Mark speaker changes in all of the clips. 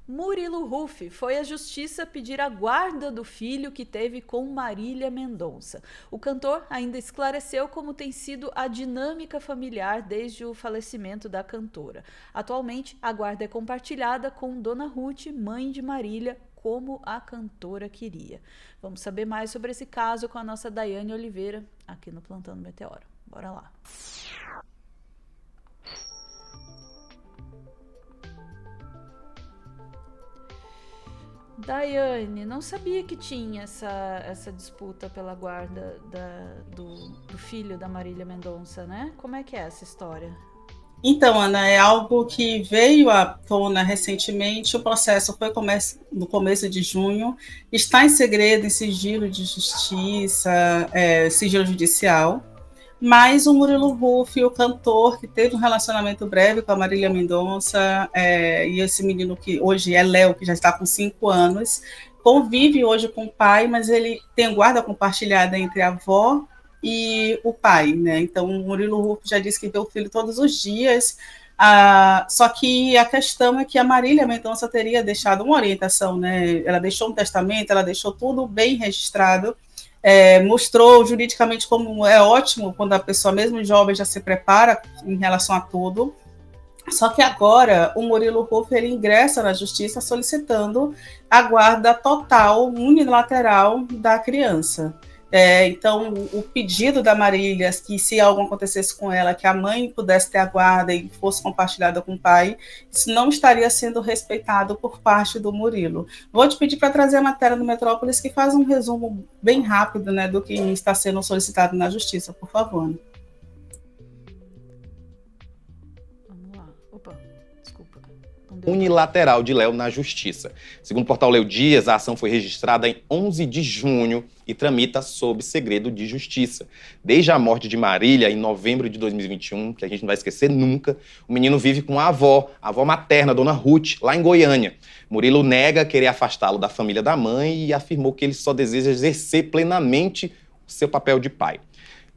Speaker 1: Murilo Huff foi à justiça pedir a guarda do filho que teve com Marília Mendonça. O cantor ainda esclareceu como tem sido a dinâmica familiar desde o falecimento da cantora. Atualmente, a guarda é compartilhada com Dona Ruth, mãe de Marília, como a cantora queria. Vamos saber mais sobre esse caso com a nossa Daiane Oliveira, aqui no Plantão do Meteoro. Bora lá. Daiane, não sabia que tinha essa disputa pela guarda do filho da Marília Mendonça, né? Como é que é essa história?
Speaker 2: Então, Ana, é algo que veio à tona recentemente. O processo foi no começo de junho, está em segredo, em sigilo de justiça, sigilo judicial. Mas o Murilo Huff, o cantor que teve um relacionamento breve com a Marília Mendonça, e esse menino que hoje é Léo, que já está com 5 anos, convive hoje com o pai, mas ele tem guarda compartilhada entre a avó e o pai, né? Então, o Murilo Huff já disse que vê o filho todos os dias, só que a questão é que a Marília Mendonça teria deixado uma orientação, né? Ela deixou um testamento, ela deixou tudo bem registrado, mostrou juridicamente como é ótimo quando a pessoa, mesmo jovem, já se prepara em relação a tudo. Só que agora o Murilo Huff ele ingressa na justiça solicitando a guarda total, unilateral da criança. Então, o pedido da Marília, que se algo acontecesse com ela, que a mãe pudesse ter a guarda e fosse compartilhada com o pai, isso não estaria sendo respeitado por parte do Murilo. Vou te pedir para trazer a matéria do Metrópolis, que faz um resumo bem rápido, né, do que está sendo solicitado na justiça, por favor.
Speaker 1: Vamos lá. Opa, desculpa.
Speaker 3: Unilateral de Léo na Justiça. Segundo o portal Léo Dias, a ação foi registrada em 11 de junho e tramita sob segredo de justiça. Desde a morte de Marília, em novembro de 2021, que a gente não vai esquecer nunca, o menino vive com a avó materna, Dona Ruth, lá em Goiânia. Murilo nega querer afastá-lo da família da mãe e afirmou que ele só deseja exercer plenamente o seu papel de pai.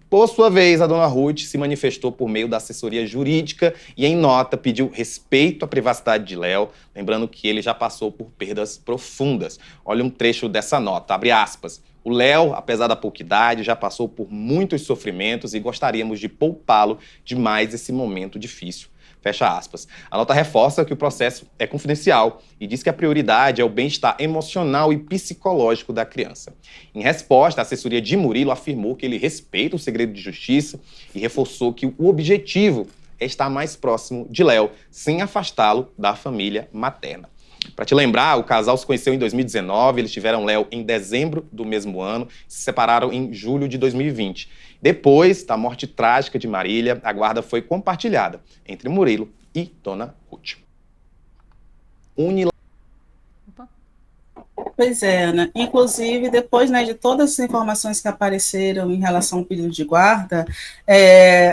Speaker 3: Por sua vez, a Dona Ruth se manifestou por meio da assessoria jurídica e, em nota, pediu respeito à privacidade de Léo, lembrando que ele já passou por perdas profundas. Olha um trecho dessa nota, abre aspas. O Léo, apesar da pouca idade, já passou por muitos sofrimentos e gostaríamos de poupá-lo de mais esse momento difícil. Fecha aspas. A nota reforça que o processo é confidencial e diz que a prioridade é o bem-estar emocional e psicológico da criança. Em resposta, a assessoria de Murilo afirmou que ele respeita o segredo de justiça e reforçou que o objetivo é estar mais próximo de Léo, sem afastá-lo da família materna. Para te lembrar, o casal se conheceu em 2019, eles tiveram Léo em dezembro do mesmo ano, se separaram em julho de 2020. Depois da morte trágica de Marília, a guarda foi compartilhada entre Murilo e Dona Ruth.
Speaker 2: Pois é, Ana. Inclusive, depois, né, de todas as informações que apareceram em relação ao pedido de guarda,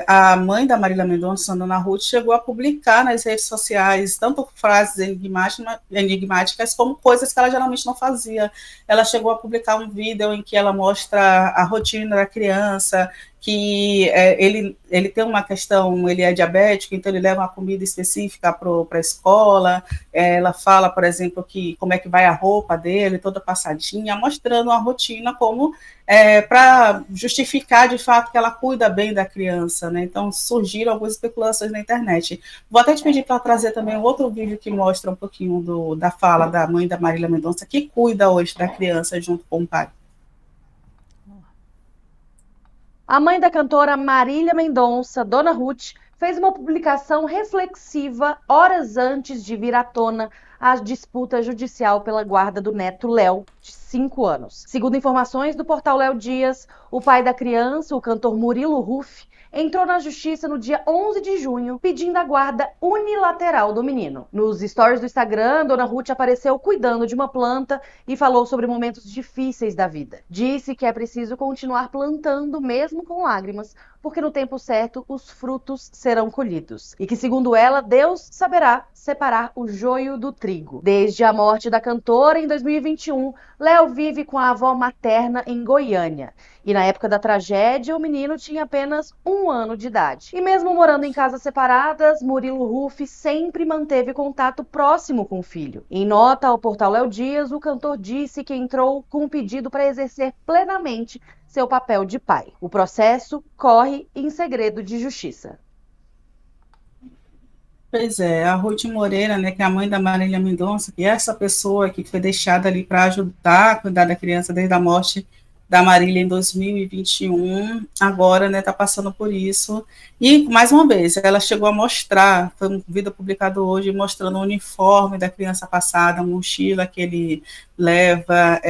Speaker 2: a mãe da Marília Mendonça, Dona Ruth, chegou a publicar nas redes sociais tanto frases enigmáticas como coisas que ela geralmente não fazia. Ela chegou a publicar um vídeo em que ela mostra a rotina da criança, que ele tem uma questão, ele é diabético, então ele leva uma comida específica para a escola. Ela fala, por exemplo, que como é que vai a roupa dele, toda passadinha, mostrando a rotina como para justificar de fato que ela cuida bem da criança, né? Então surgiram algumas especulações na internet. Vou até te pedir para trazer também um outro vídeo que mostra um pouquinho da fala da mãe da Marília Mendonça, que cuida hoje da criança junto com o pai.
Speaker 4: A mãe da cantora Marília Mendonça, Dona Ruth, fez uma publicação reflexiva horas antes de vir à tona a disputa judicial pela guarda do neto Léo, de 5 anos. Segundo informações do portal Léo Dias, o pai da criança, o cantor Murilo Huff, entrou na justiça no dia 11 de junho pedindo a guarda unilateral do menino. Nos stories do Instagram, Dona Ruth apareceu cuidando de uma planta e falou sobre momentos difíceis da vida. Disse que é preciso continuar plantando mesmo com lágrimas, porque no tempo certo os frutos serão colhidos. E que, segundo ela, Deus saberá separar o joio do trigo. Desde a morte da cantora em 2021, Léo vive com a avó materna em Goiânia. E na época da tragédia, o menino tinha apenas 1 1 ano de idade. E mesmo morando em casas separadas, Murilo Huff sempre manteve contato próximo com o filho. Em nota ao portal Léo Dias, o cantor disse que entrou com um pedido para exercer plenamente seu papel de pai. O processo corre em segredo de justiça.
Speaker 2: Pois é, a Ruth Moreira, né, que é a mãe da Marília Mendonça, que é essa pessoa que foi deixada ali para ajudar a cuidar da criança desde a morte da Marília em 2021, agora, né, está passando por isso. E, mais uma vez, ela chegou a mostrar, foi um vídeo publicado hoje, mostrando o uniforme da criança passada, a mochila que ele leva,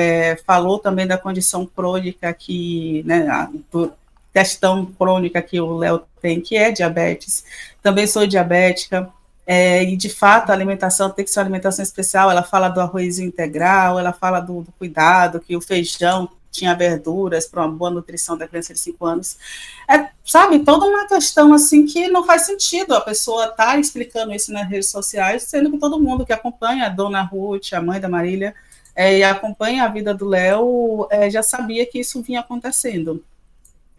Speaker 2: falou também da condição crônica que, né, questão crônica que o Léo tem, que é diabetes. Também sou diabética, e de fato a alimentação tem que ser uma alimentação especial. Ela fala do arroz integral, ela fala do cuidado, que o feijão tinha verduras para uma boa nutrição da criança de 5 anos. Sabe, toda uma questão assim que não faz sentido a pessoa estar explicando isso nas redes sociais, sendo que todo mundo que acompanha a dona Ruth, a mãe da Marília, e acompanha a vida do Léo, já sabia que isso vinha acontecendo.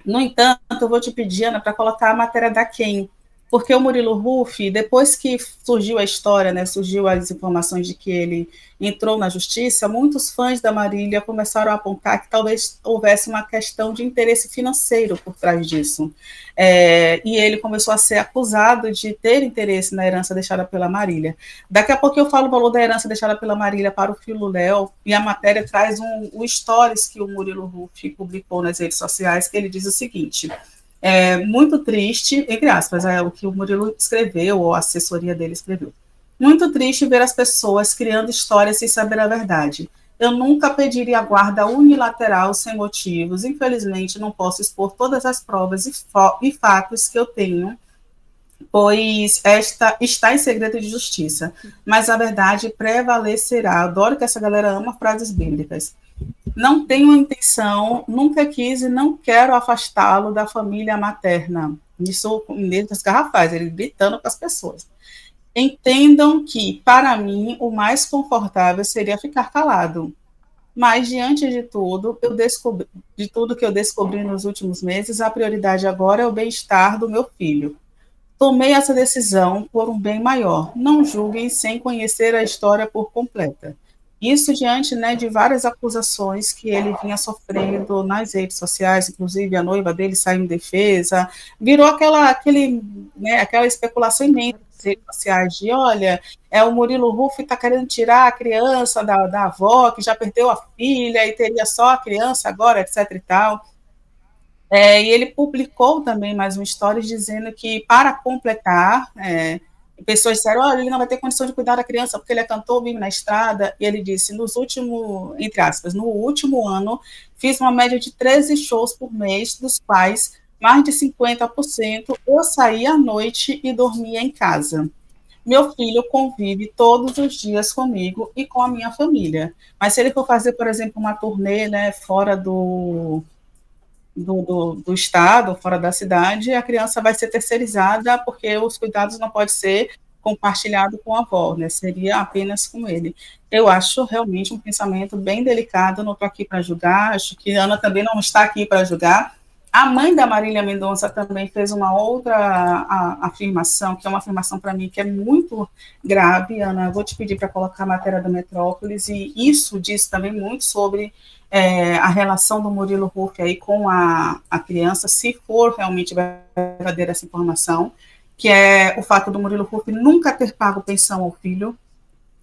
Speaker 2: No entanto, eu vou te pedir, Ana, para colocar a matéria da Quem, porque o Murilo Huff, depois que surgiu a história, né, surgiu as informações de que ele entrou na justiça, muitos fãs da Marília começaram a apontar que talvez houvesse uma questão de interesse financeiro por trás disso. E ele começou a ser acusado de ter interesse na herança deixada pela Marília. Daqui a pouco eu falo o valor da herança deixada pela Marília para o filho Léo, e a matéria traz um stories que o Murilo Huff publicou nas redes sociais, que ele diz o seguinte: muito triste, entre aspas, é o que o Murilo escreveu, ou a assessoria dele escreveu. Muito triste ver as pessoas criando histórias sem saber a verdade. Eu nunca pediria guarda unilateral sem motivos. Infelizmente, não posso expor todas as provas e fatos que eu tenho, pois esta está em segredo de justiça. Mas a verdade prevalecerá. Adoro que essa galera ama frases bíblicas. Não tenho intenção, nunca quis e não quero afastá-lo da família materna. Isso em letras garrafais, ele gritando para as pessoas. Entendam que, para mim, o mais confortável seria ficar calado. Mas, diante de tudo, de tudo que eu descobri nos últimos meses, a prioridade agora é o bem-estar do meu filho. Tomei essa decisão por um bem maior. Não julguem sem conhecer a história por completa. Isso diante, né, de várias acusações que ele vinha sofrendo nas redes sociais, inclusive a noiva dele saiu em defesa, virou aquela especulação imensa nas redes sociais de, olha, o Murilo Huff está querendo tirar a criança da avó, que já perdeu a filha e teria só a criança agora, etc e tal. E ele publicou também mais um stories dizendo que, para completar, pessoas disseram, olha, ele não vai ter condição de cuidar da criança porque ele é cantor, vive na estrada, e ele disse, entre aspas, no último ano, fiz uma média de 13 shows por mês, dos quais mais de 50% eu saía à noite e dormia em casa. Meu filho convive todos os dias comigo e com a minha família. Mas se ele for fazer, por exemplo, uma turnê, né, fora do estado, fora da cidade, a criança vai ser terceirizada, porque os cuidados não podem ser compartilhados com a avó, né? Seria apenas com ele. Eu acho realmente um pensamento bem delicado, não estou aqui para julgar, acho que a Ana também não está aqui para julgar. A mãe da Marília Mendonça também fez uma outra afirmação, que é uma afirmação para mim que é muito grave, Ana, eu vou te pedir para colocar a matéria da Metrópolis, e isso diz também muito sobre a relação do Murilo Huff aí com a criança, se for realmente verdadeira essa informação, que é o fato do Murilo Huff nunca ter pago pensão ao filho,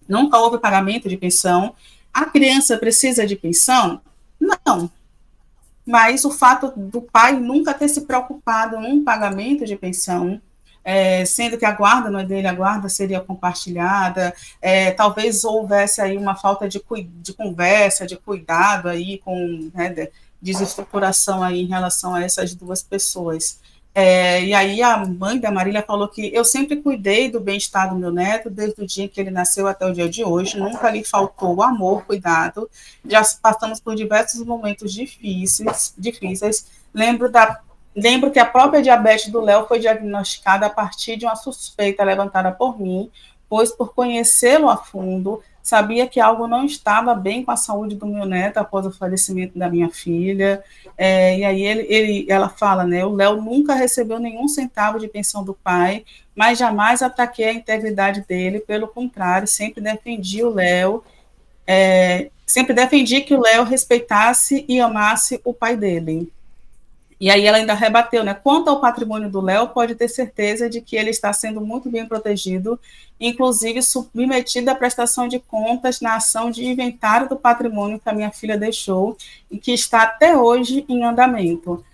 Speaker 2: nunca houve pagamento de pensão. A criança precisa de pensão? Não. Mas o fato do pai nunca ter se preocupado num pagamento de pensão, sendo que a guarda não é dele, a guarda seria compartilhada, talvez houvesse aí uma falta de conversa, de cuidado aí, com, né, desestruturação aí em relação a essas duas pessoas. E aí a mãe da Marília falou que eu sempre cuidei do bem-estar do meu neto, desde o dia que ele nasceu até o dia de hoje, nunca lhe faltou amor, cuidado, já passamos por diversos momentos difíceis. Lembro que a própria diabetes do Léo foi diagnosticada a partir de uma suspeita levantada por mim, pois por conhecê-lo a fundo, sabia que algo não estava bem com a saúde do meu neto após o falecimento da minha filha. E aí ela fala, né, o Léo nunca recebeu nenhum centavo de pensão do pai, mas jamais ataquei a integridade dele, pelo contrário, sempre defendi que o Léo respeitasse e amasse o pai dele. E aí ela ainda rebateu, né? Quanto ao patrimônio do Léo, pode ter certeza de que ele está sendo muito bem protegido, inclusive submetido à prestação de contas na ação de inventário do patrimônio que a minha filha deixou e que está até hoje em andamento.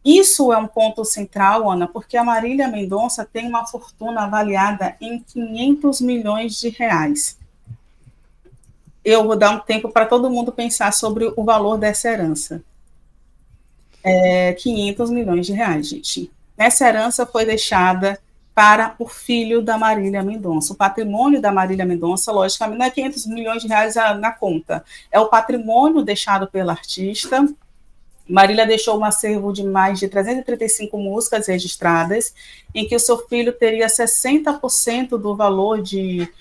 Speaker 2: Isso é um ponto central, Ana, porque a Marília Mendonça tem uma fortuna avaliada em 500 milhões de reais. Eu vou dar um tempo para todo mundo pensar sobre o valor dessa herança. 500 milhões de reais, gente. Essa herança foi deixada para o filho da Marília Mendonça. O patrimônio da Marília Mendonça, logicamente, não é 500 milhões de reais na conta, é o patrimônio deixado pela artista. Marília deixou um acervo de mais de 335 músicas registradas, em que o seu filho teria 60% do valor de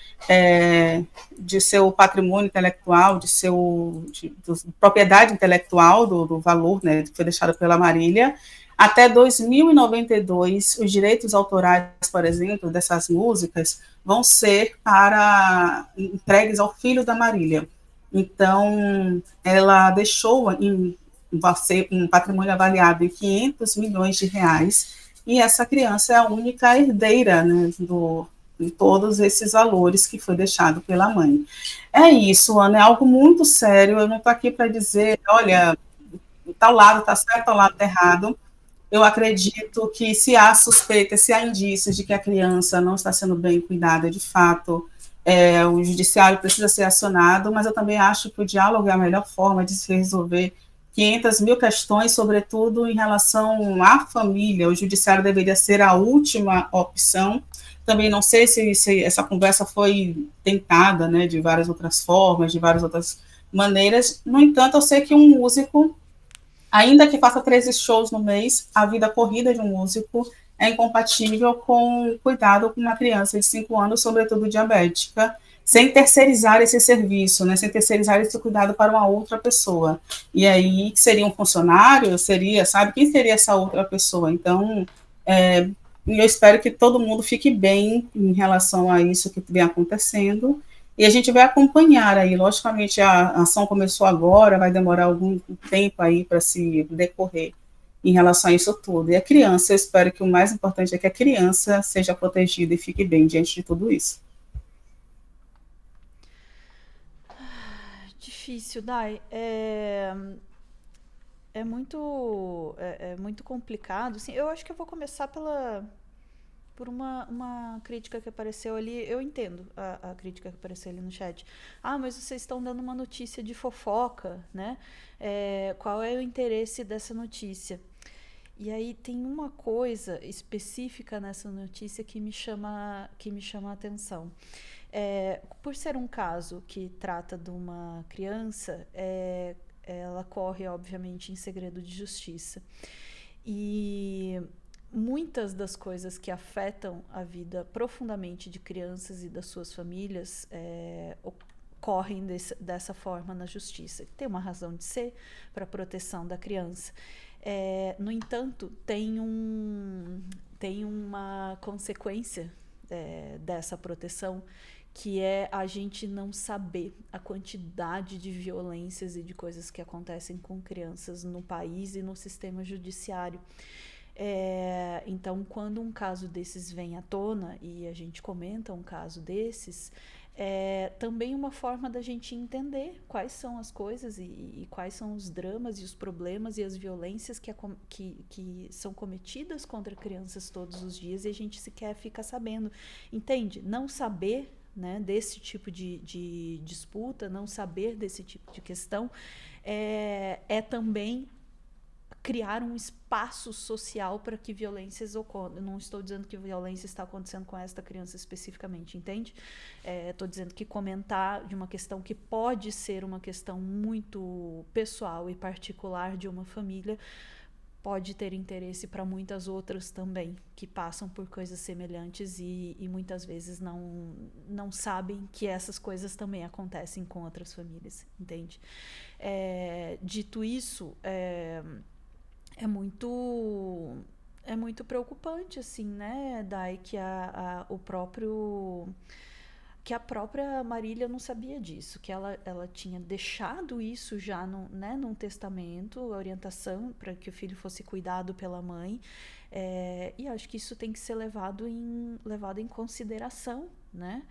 Speaker 2: seu patrimônio intelectual, de propriedade intelectual do valor, né, que foi deixado pela Marília. Até 2092, os direitos autorais, por exemplo, dessas músicas vão ser entregues ao filho da Marília. Então, ela deixou um patrimônio avaliado em 500 milhões de reais, e essa criança é a única herdeira, né, de todos esses valores que foi deixado pela mãe. É isso, Ana, é algo muito sério. Eu não estou aqui para dizer, olha, tal lado está certo, tal lado está errado. Eu acredito que se há suspeita, se há indícios de que a criança não está sendo bem cuidada, de fato, o judiciário precisa ser acionado, mas eu também acho que o diálogo é a melhor forma de se resolver 500 mil questões, sobretudo em relação à família. O judiciário deveria ser a última opção. Também não sei se essa conversa foi tentada, né, de várias outras formas, de várias outras maneiras. No entanto, eu sei que um músico, ainda que faça 13 shows no mês, a vida corrida de um músico é incompatível com o cuidado com uma criança de 5 anos, sobretudo diabética, sem terceirizar esse serviço, né, sem terceirizar esse cuidado para uma outra pessoa. E aí, seria um funcionário? Sabe, quem seria essa outra pessoa? Então, eu espero que todo mundo fique bem em relação a isso que vem acontecendo, e a gente vai acompanhar aí. Logicamente, a ação começou agora, vai demorar algum tempo aí para se decorrer em relação a isso tudo. E a criança, eu espero que o mais importante é que a criança seja protegida e fique bem diante de tudo isso.
Speaker 1: Difícil, Dai. É muito complicado. Assim, eu acho que eu vou começar por uma crítica que apareceu ali. Eu entendo a crítica que apareceu ali no chat. Mas vocês estão dando uma notícia de fofoca, né? Qual é o interesse dessa notícia? E aí tem uma coisa específica nessa notícia que me chama a atenção. Por ser um caso que trata de uma criança, ela corre, obviamente, em segredo de justiça. E muitas das coisas que afetam a vida profundamente de crianças e das suas famílias ocorrem dessa forma na justiça. Tem uma razão de ser para a proteção da criança. No entanto, tem uma consequência dessa proteção, que é a gente não saber a quantidade de violências e de coisas que acontecem com crianças no país e no sistema judiciário. Então, quando um caso desses vem à tona e a gente comenta um caso desses, também uma forma da gente entender quais são as coisas e quais são os dramas e os problemas e as violências que são cometidas contra crianças todos os dias, e a gente sequer fica sabendo. Entende? Não saber, né, desse tipo de disputa, não saber desse tipo de questão, também criar um espaço social para que violências ocorram. Não estou dizendo que violência está acontecendo com esta criança especificamente, entende? Estou dizendo que comentar de uma questão que pode ser uma questão muito pessoal e particular de uma família pode ter interesse para muitas outras também, que passam por coisas semelhantes e muitas vezes não sabem que essas coisas também acontecem com outras famílias, entende? Dito isso, é muito preocupante, assim, né, Dai, que a própria Marília não sabia disso, que ela tinha deixado isso já num testamento, orientação para que o filho fosse cuidado pela mãe, e acho que isso tem que ser levado em consideração, né?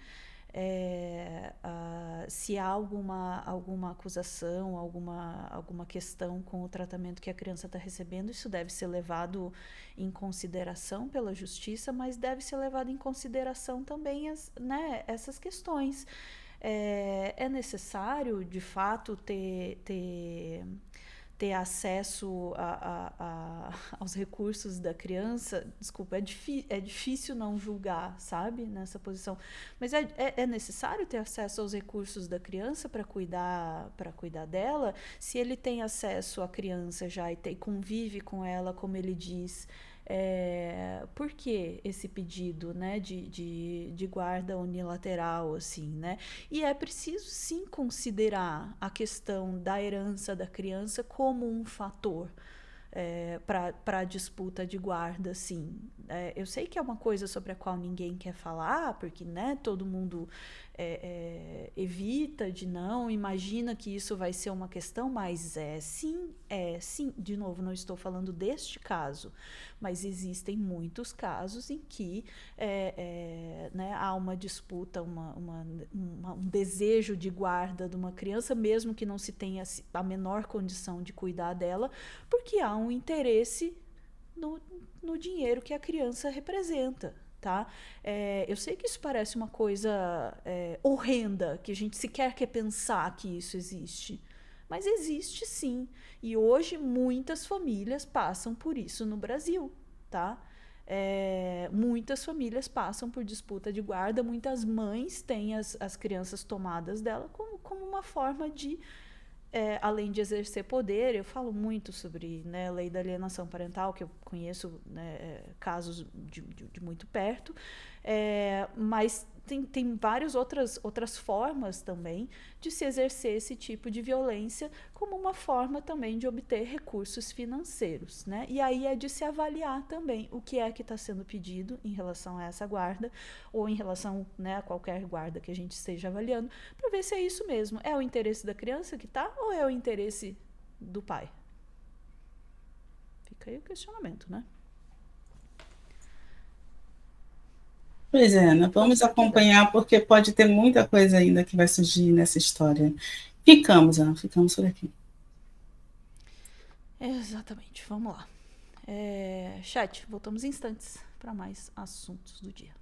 Speaker 1: Se há alguma acusação, alguma questão com o tratamento que a criança está recebendo, isso deve ser levado em consideração pela justiça, mas deve ser levado em consideração também essas questões. É necessário, de fato, ter acesso aos recursos da criança. Desculpa, é difícil não julgar, sabe, nessa posição, mas é necessário ter acesso aos recursos da criança para cuidar dela. Se ele tem acesso à criança já e convive com ela, como ele diz, por que esse pedido, né, de guarda unilateral, assim, né? E é preciso sim considerar a questão da herança da criança como um fator para a disputa de guarda, sim. Eu sei que é uma coisa sobre a qual ninguém quer falar, porque, né, todo mundo evita imagina que isso vai ser uma questão, mas sim, de novo, não estou falando deste caso, mas existem muitos casos em que né, há uma disputa, um desejo de guarda de uma criança, mesmo que não se tenha a menor condição de cuidar dela, porque há um interesse no dinheiro que a criança representa, tá? Eu sei que isso parece uma coisa horrenda, que a gente sequer quer pensar que isso existe, mas existe sim, e hoje muitas famílias passam por isso no Brasil, tá? Muitas famílias passam por disputa de guarda, muitas mães têm as crianças tomadas dela como uma forma de além de exercer poder. Eu falo muito sobre, né, a lei da alienação parental, que eu conheço, né, casos de muito perto, mas tem várias outras formas também de se exercer esse tipo de violência, como uma forma também de obter recursos financeiros, né? E aí é de se avaliar também o que é que está sendo pedido em relação a essa guarda, ou em relação, né, a qualquer guarda que a gente esteja avaliando, para ver se é isso mesmo. É o interesse da criança que está, ou é o interesse do pai? Fica aí o questionamento, né?
Speaker 2: Pois é, Ana, vamos acompanhar, porque pode ter muita coisa ainda que vai surgir nessa história. Ana, ficamos por aqui.
Speaker 1: Exatamente, vamos lá. Chat, voltamos em instantes para mais assuntos do dia.